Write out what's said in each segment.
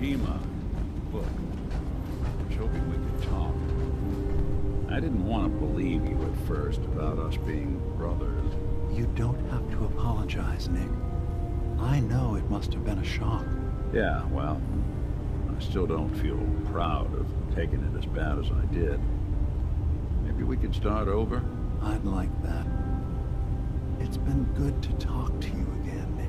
DiMA, look, I was hoping we could talk. I didn't want to believe you at first about us being brothers. You don't have to apologize, Nick. I know it must have been a shock. Yeah, well, I still don't feel proud of taking it as bad as I did. Maybe we could start over? I'd like that. It's been good to talk to you again, Nick.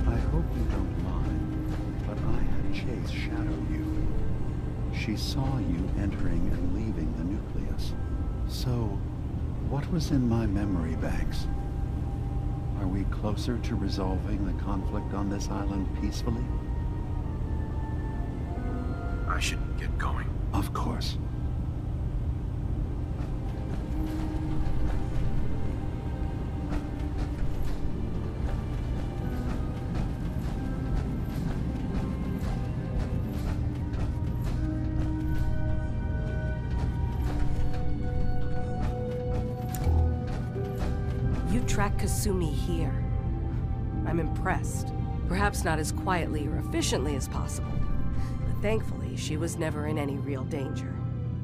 I hope you don't mind, but I had Chase shadow you. She saw you entering and leaving the nucleus. So, what was in my memory banks? Are we closer to resolving the conflict on this island peacefully? I should get going. Of course. You tracked Kasumi here. I'm impressed. Perhaps not as quietly or efficiently as possible. But thankfully, she was never in any real danger.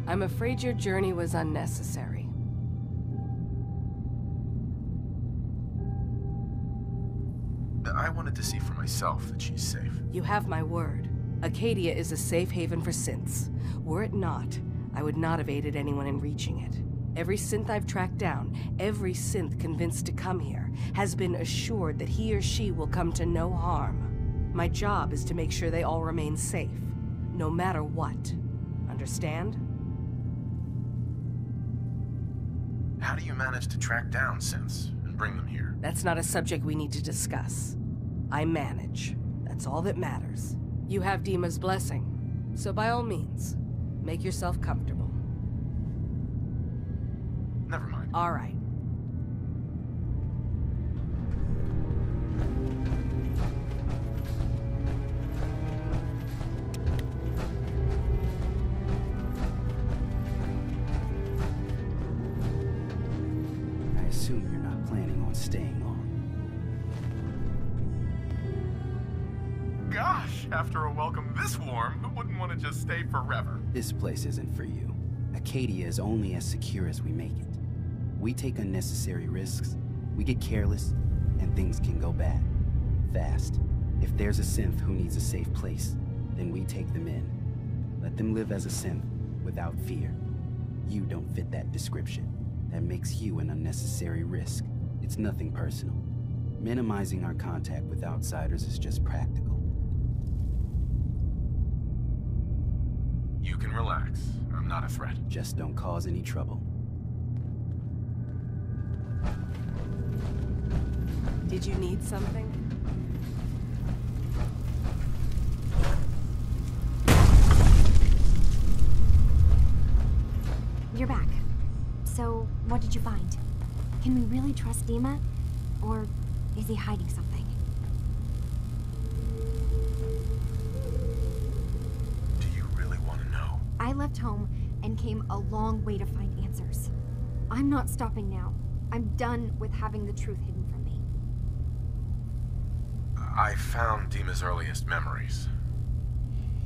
I'm afraid your journey was unnecessary. I wanted to see for myself that she's safe. You have my word. Acadia is a safe haven for synths. Were it not, I would not have aided anyone in reaching it. Every synth I've tracked down, every synth convinced to come here, has been assured that he or she will come to no harm. My job is to make sure they all remain safe, no matter what. Understand? How do you manage to track down synths and bring them here? That's not a subject we need to discuss. I manage. That's all that matters. You have DiMa's blessing, so by all means, make yourself comfortable. Never mind. All right. I assume you're not planning on staying long. Gosh, after a welcome this warm, who wouldn't want to just stay forever? This place isn't for you. Acadia is only as secure as we make it. We take unnecessary risks, we get careless, and things can go bad. Fast. If there's a synth who needs a safe place, then we take them in. Let them live as a synth, without fear. You don't fit that description. That makes you an unnecessary risk. It's nothing personal. Minimizing our contact with outsiders is just practical. You can relax. I'm not a threat. Just don't cause any trouble. Did you need something? You're back. So, what did you find? Can we really trust DiMa? Or is he hiding something? Do you really want to know? I left home and came a long way to find answers. I'm not stopping now. I'm done with having the truth hidden from me. I found DiMa's earliest memories.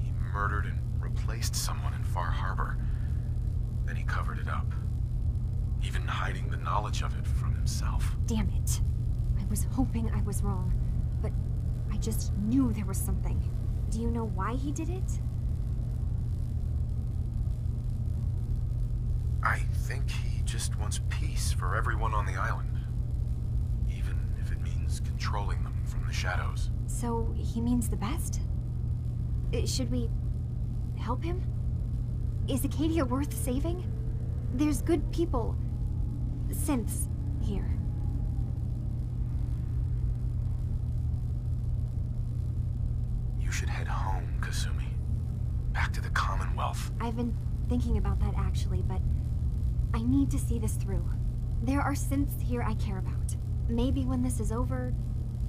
He murdered and replaced someone in Far Harbor. Then he covered it up, even hiding the knowledge of it from himself. Damn it. I was hoping I was wrong, but I just knew there was something. Do you know why he did it? I think he just wants peace for everyone on the island, even if it means controlling them from the shadows. So, he means the best? Should we help him? Is Acadia worth saving? There's good people, synths, here. You should head home, Kasumi. Back to the Commonwealth. I've been thinking about that actually, but I need to see this through. There are synths here I care about. Maybe when this is over,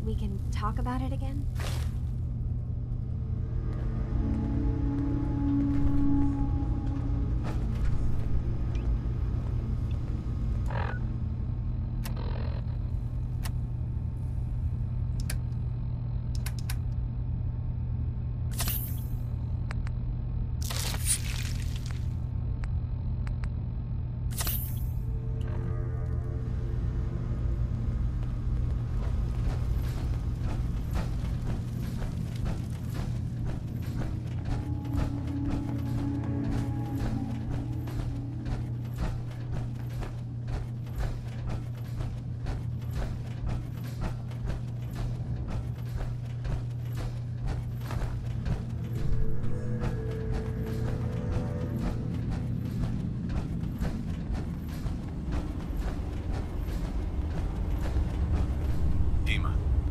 we can talk about it again?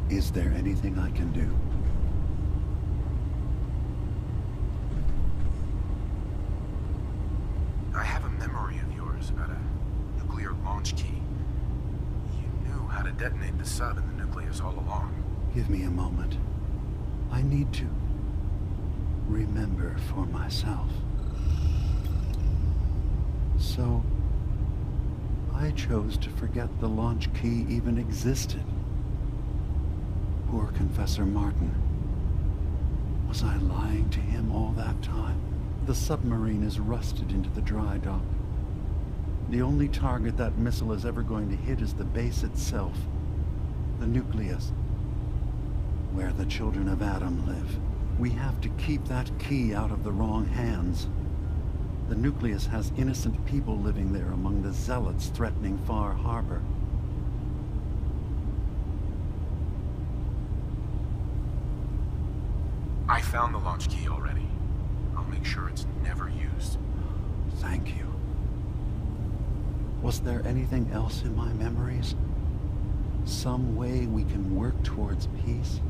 Is there anything I can do? I have a memory of yours about a nuclear launch key. You knew how to detonate the sub in the nucleus all along. Give me a moment. I need to remember for myself. So, I chose to forget the launch key even existed. Poor Confessor Martin. Was I lying to him all that time? The submarine is rusted into the dry dock. The only target that missile is ever going to hit is the base itself. The nucleus. Where the children of Adam live. We have to keep that key out of the wrong hands. The nucleus has innocent people living there among the zealots threatening Far Harbor. I found the launch key already. I'll make sure it's never used. Thank you. Was there anything else in my memories? Some way we can work towards peace?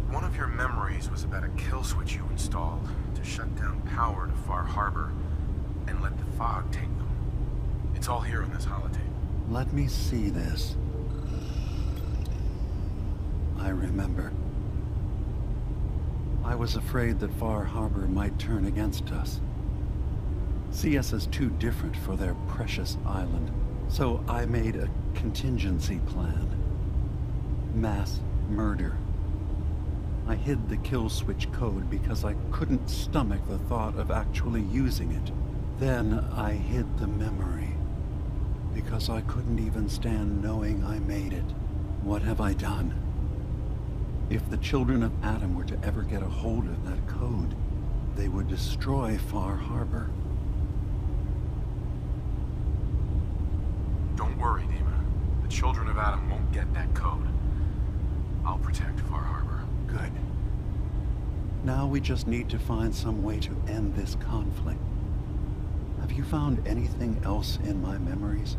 One of your memories was about a kill switch you installed to shut down power to Far Harbor and let the fog take them. It's all here in this holotape. Let me see this. I remember. I was afraid that Far Harbor might turn against us. See us as too different for their precious island. So I made a contingency plan. Mass murder. I hid the kill switch code because I couldn't stomach the thought of actually using it. Then I hid the memory because I couldn't even stand knowing I made it. What have I done? If the children of Adam were to ever get a hold of that code, they would destroy Far Harbor. Don't worry, DiMA. The children of Adam won't get that code. I'll protect Far Harbor. Good. Now we just need to find some way to end this conflict. Have you found anything else in my memories?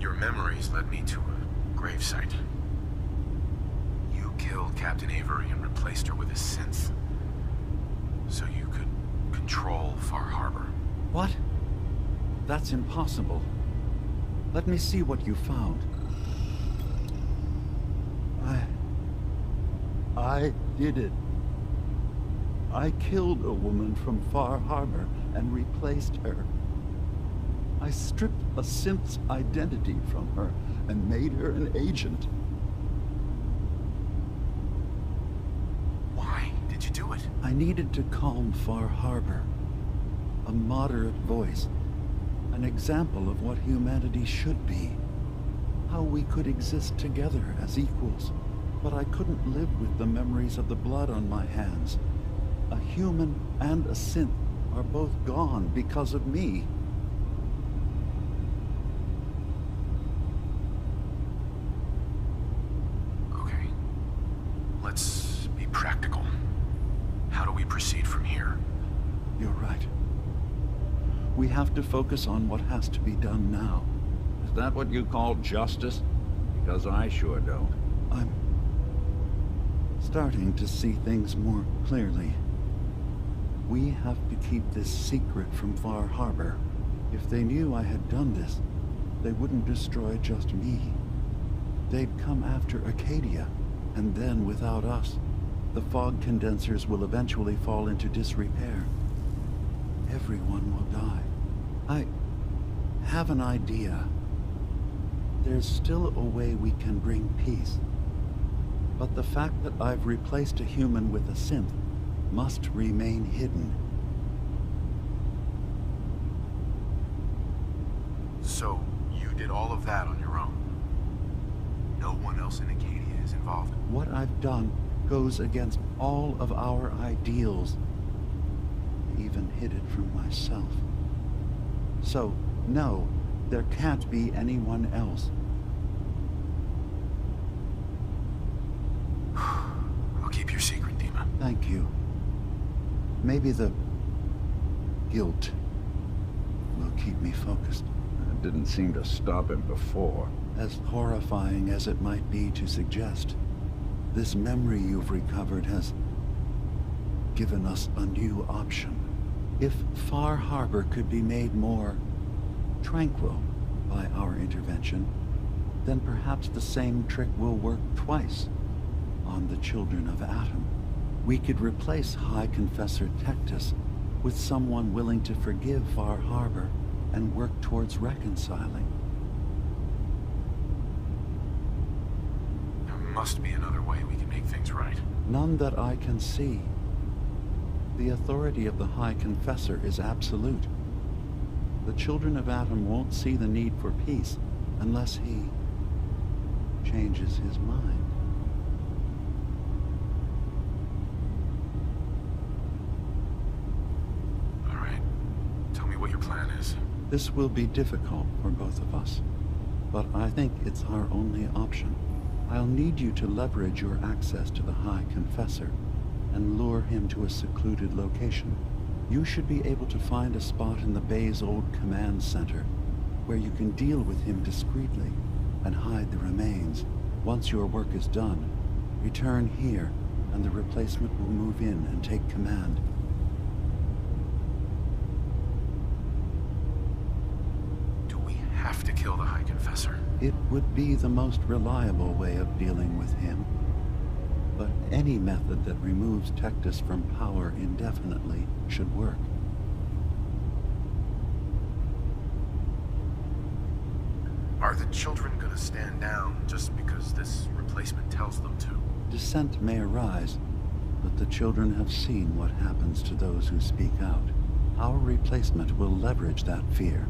Your memories led me to a gravesite. You killed Captain Avery and replaced her with a synth. So you could control Far Harbor. What? That's impossible. Let me see what you found. I did it. I killed a woman from Far Harbor and replaced her. I stripped a synth's identity from her and made her an agent. Why did you do it? I needed to calm Far Harbor. A moderate voice. An example of what humanity should be. How we could exist together as equals. But I couldn't live with the memories of the blood on my hands. A human and a synth are both gone because of me. Okay. Let's be practical. How do we proceed from here? You're right. We have to focus on what has to be done now. Is that what you call justice? Because I sure don't. I'm starting to see things more clearly. We have to keep this secret from Far Harbor. If they knew I had done this, they wouldn't destroy just me. They'd come after Acadia, and then without us, the fog condensers will eventually fall into disrepair. Everyone will die. I have an idea. There's still a way we can bring peace. But the fact that I've replaced a human with a synth must remain hidden. So, you did all of that on your own? No one else in Acadia is involved? What I've done goes against all of our ideals. I even hid it from myself. So, no, there can't be anyone else. I'll keep your secret, DiMA. Thank you. Maybe the guilt will keep me focused. That didn't seem to stop him before. As horrifying as it might be to suggest, this memory you've recovered has given us a new option. If Far Harbor could be made more tranquil by our intervention, then perhaps the same trick will work twice on the children of Atom. We could replace High Confessor Tectus with someone willing to forgive Far Harbor and work towards reconciling. There must be another way we can make things right. None that I can see. The authority of the High Confessor is absolute. The children of Atom won't see the need for peace unless he changes his mind. All right. Tell me what your plan is. This will be difficult for both of us, but I think it's our only option. I'll need you to leverage your access to the High Confessor and lure him to a secluded location. You should be able to find a spot in the Bay's old command center where you can deal with him discreetly and hide the remains. Once your work is done, return here and the replacement will move in and take command. Do we have to kill the High Confessor? It would be the most reliable way of dealing with him. But any method that removes Tectus from power indefinitely should work. Are the children gonna stand down just because this replacement tells them to? Dissent may arise, but the children have seen what happens to those who speak out. Our replacement will leverage that fear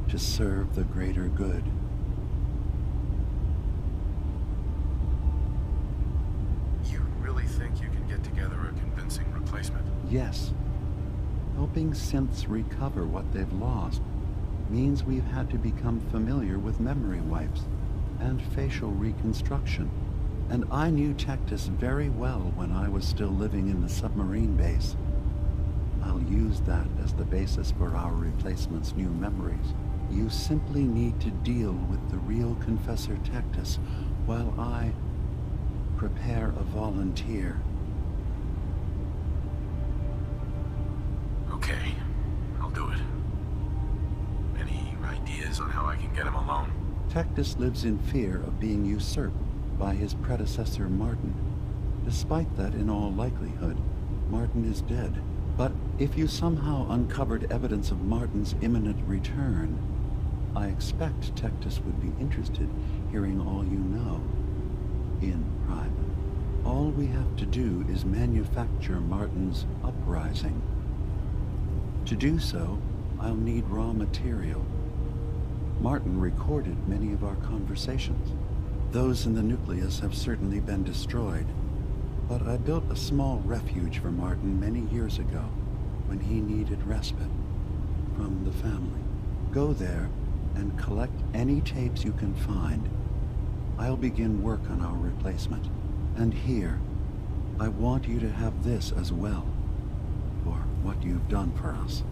to serve the greater good. Think you can get together a convincing replacement? Yes. Helping synths recover what they've lost means we've had to become familiar with memory wipes and facial reconstruction. And I knew Tectus very well when I was still living in the submarine base. I'll use that as the basis for our replacement's new memories. You simply need to deal with the real Confessor Tectus while I prepare a volunteer. Okay, I'll do it. Any ideas on how I can get him alone? Tectus lives in fear of being usurped by his predecessor Martin. Despite that, in all likelihood, Martin is dead. But if you somehow uncovered evidence of Martin's imminent return, I expect Tectus would be interested hearing all you know. In private. All we have to do is manufacture Martin's uprising. To do so, I'll need raw material. Martin recorded many of our conversations. Those in the nucleus have certainly been destroyed, but I built a small refuge for Martin many years ago when he needed respite from the family. Go there and collect any tapes you can find. I'll begin work on our replacement. And here, I want you to have this as well, for what you've done for us.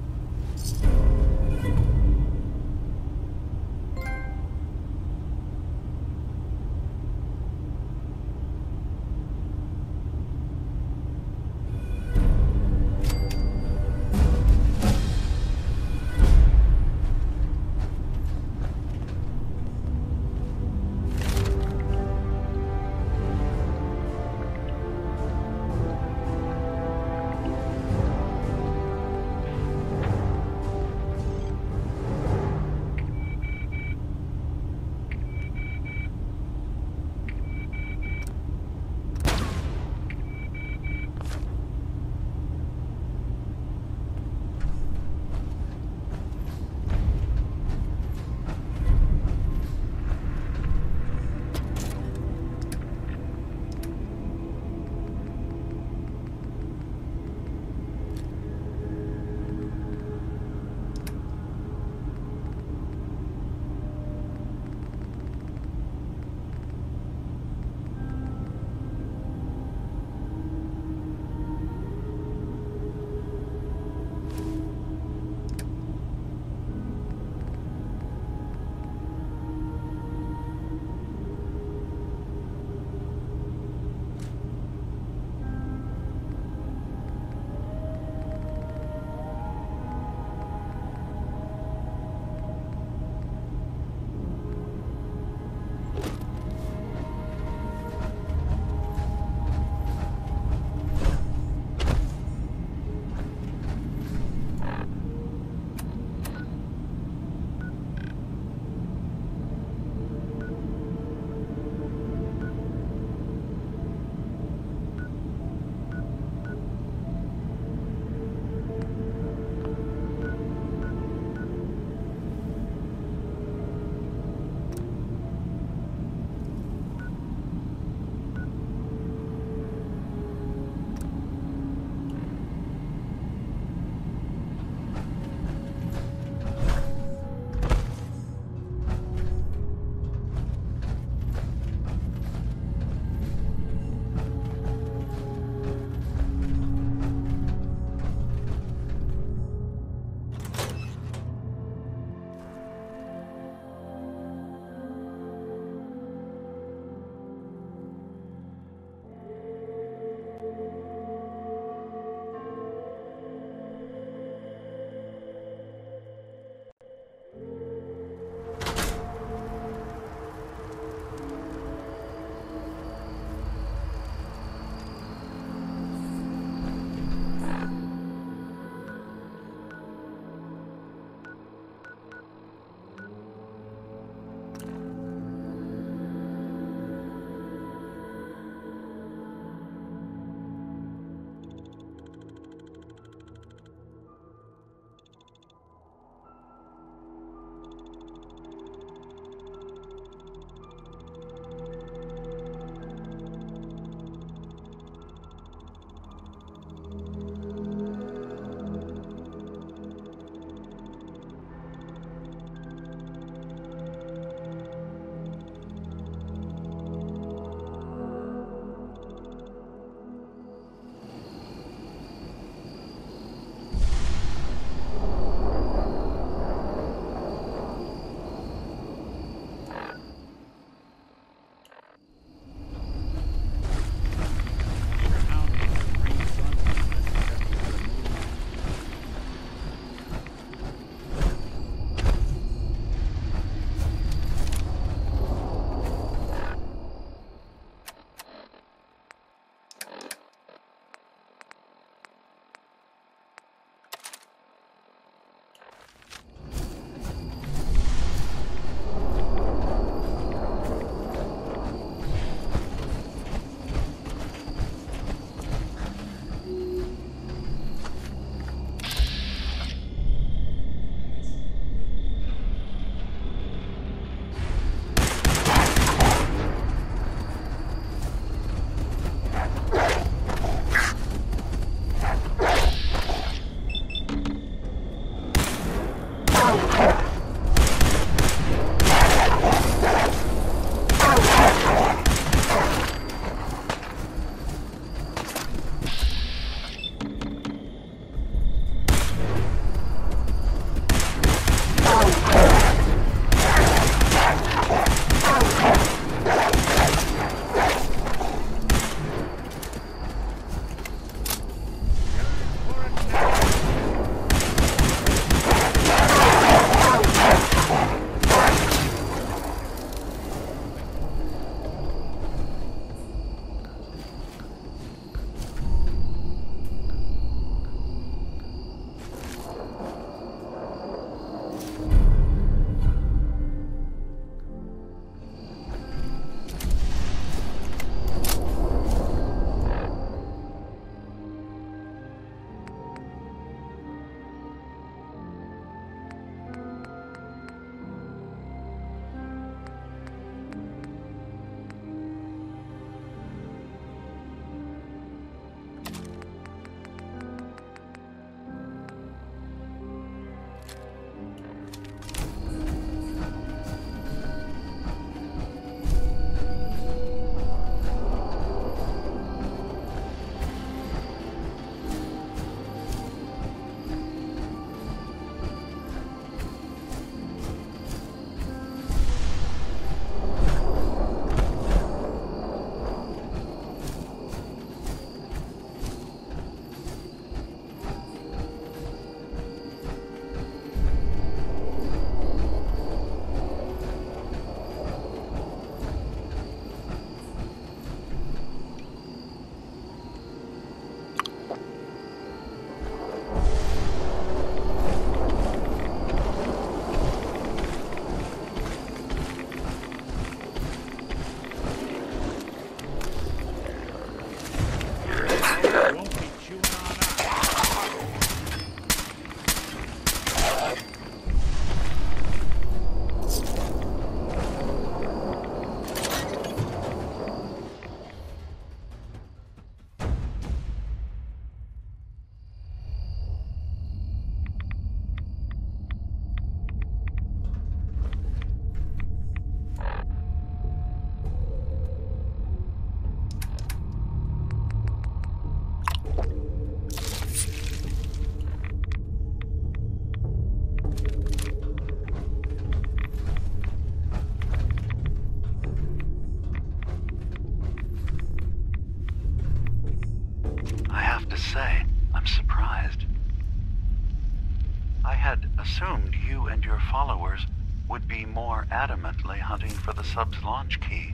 had assumed you and your followers would be more adamantly hunting for the sub's launch key.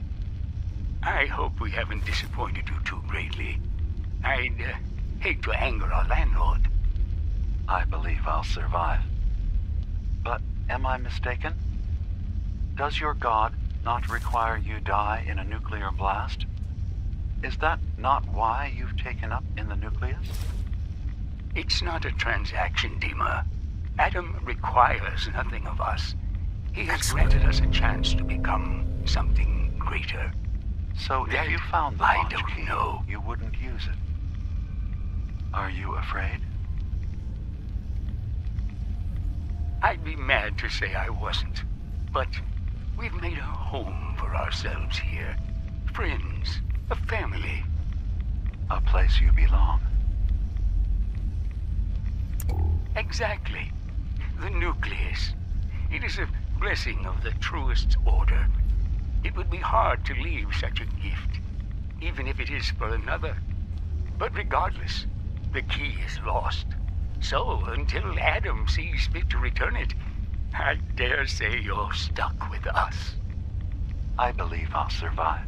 I hope we haven't disappointed you too greatly. I'd hate to anger our landlord. I believe I'll survive. But am I mistaken? Does your god not require you die in a nuclear blast? Is that not why you've taken up in the nucleus? It's not a transaction, DiMA. Adam requires nothing of us. He has granted us a chance to become something greater. So if you found the launch key, you wouldn't use it. Are you afraid? I'd be mad to say I wasn't. But we've made a home for ourselves here. Friends, a family. A place you belong. Exactly. The nucleus. It is a blessing of the truest order. It would be hard to leave such a gift, even if it is for another. But regardless, the key is lost. So, until Adam sees fit to return it, I dare say you're stuck with us. I believe I'll survive.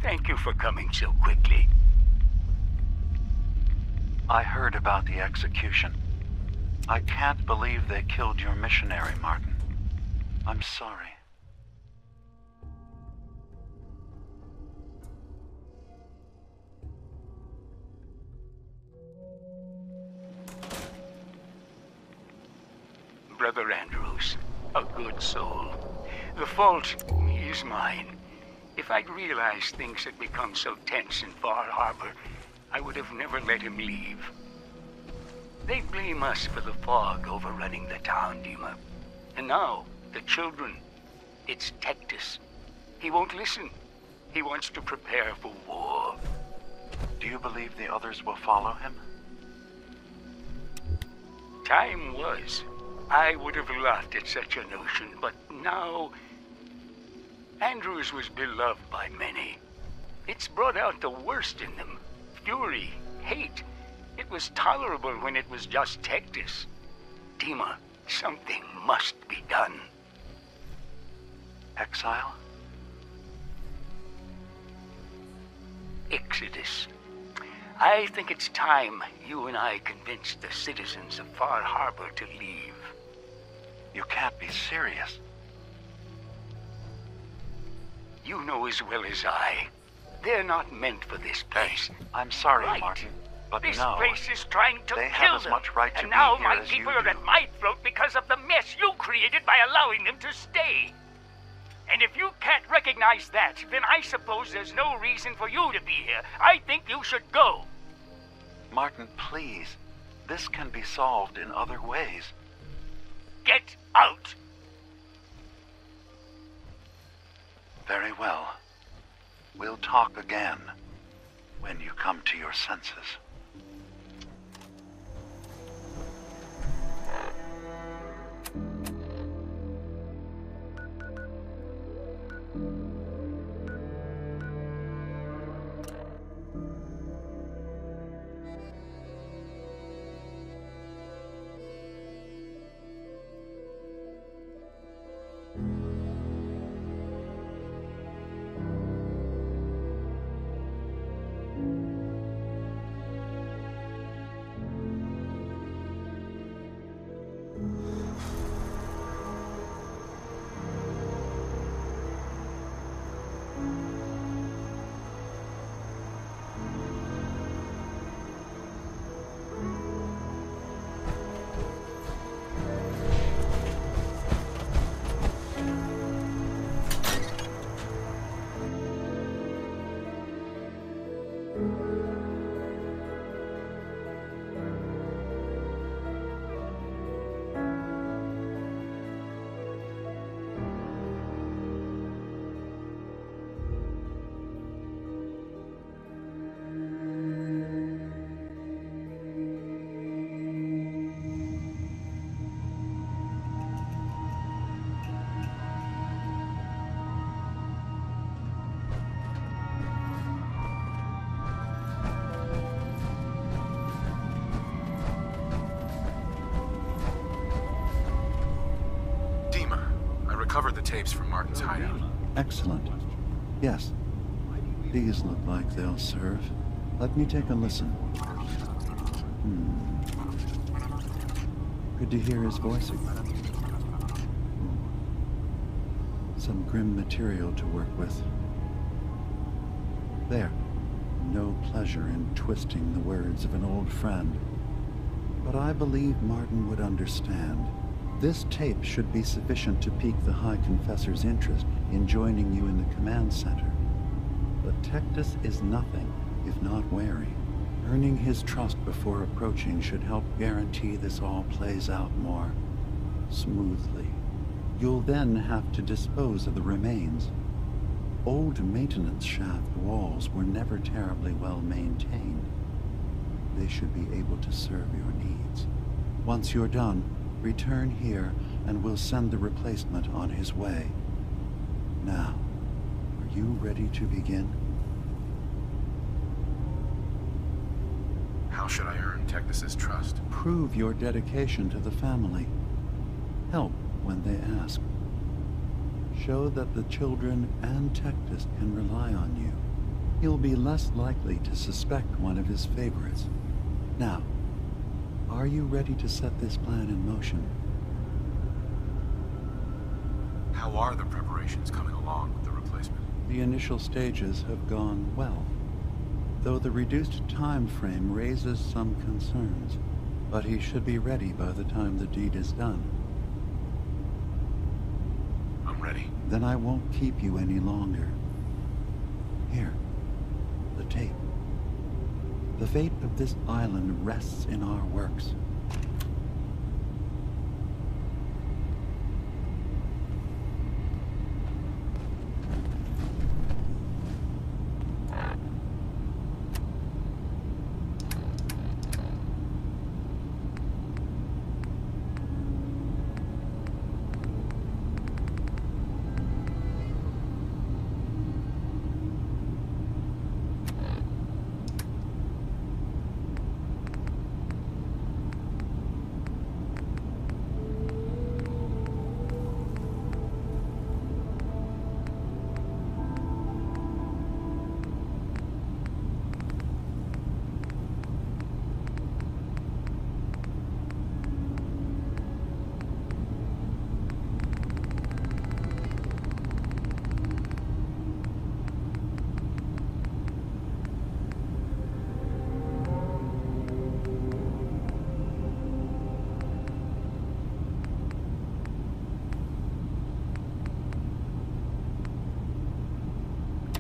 Thank you for coming so quickly. I heard about the execution. I can't believe they killed your missionary, Martin. I'm sorry. Brother Andrews, a good soul. The fault is mine. If I'd realized things had become so tense in Far Harbor, I would have never let him leave. They blame us for the fog overrunning the town, DiMA. And now, the children. It's Tectus. He won't listen. He wants to prepare for war. Do you believe the others will follow him? Time was. I would have laughed at such a notion, but now... Andrews was beloved by many. It's brought out the worst in them. Fury, hate. It was tolerable when it was just Tectus. DiMA, something must be done. Exile? Exodus. I think it's time you and I convinced the citizens of Far Harbor to leave. You can't be serious. You know as well as I. They're not meant for this place. I'm sorry, Right. Martin, but This no. place is trying to They kill have as them. much right to and be now here my as you people are do. at my throat because of the mess you created by allowing them to stay. And if you can't recognize that, then I suppose there's no reason for you to be here. I think you should go. Martin, please. This can be solved in other ways. Get out. Very well. We'll talk again when you come to your senses. recovered the tapes from Martin's hideout. Excellent. Yes. These look like they'll serve. Let me take a listen. Good to hear his voice again. Some grim material to work with. There. No pleasure in twisting the words of an old friend. But I believe Martin would understand. This tape should be sufficient to pique the High Confessor's interest in joining you in the command center. But Tectus is nothing if not wary. Earning his trust before approaching should help guarantee this all plays out more smoothly. You'll then have to dispose of the remains. Old maintenance shaft walls were never terribly well maintained. They should be able to serve your needs. Once you're done, return here and we'll send the replacement on his way. Now, are you ready to begin? How should I earn Tectus's trust? Prove your dedication to the family. Help when they ask. Show that the children and Tectus can rely on you. He'll be less likely to suspect one of his favorites. Now, are you ready to set this plan in motion? How are the preparations coming along with the replacement? The initial stages have gone well, though the reduced time frame raises some concerns, but he should be ready by the time the deed is done. I'm ready. Then I won't keep you any longer. Here, the tape. The fate of this island rests in our works.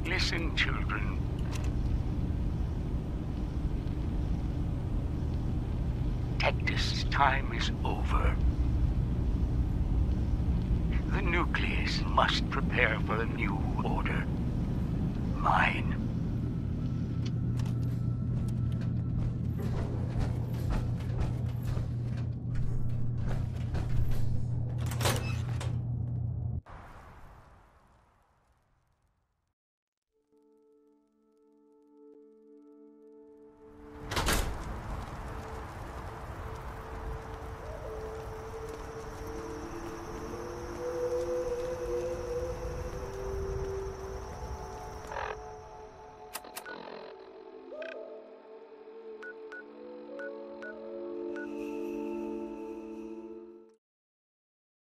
Listen, children. Tectus' time is over. The nucleus must prepare for a new order. Mine.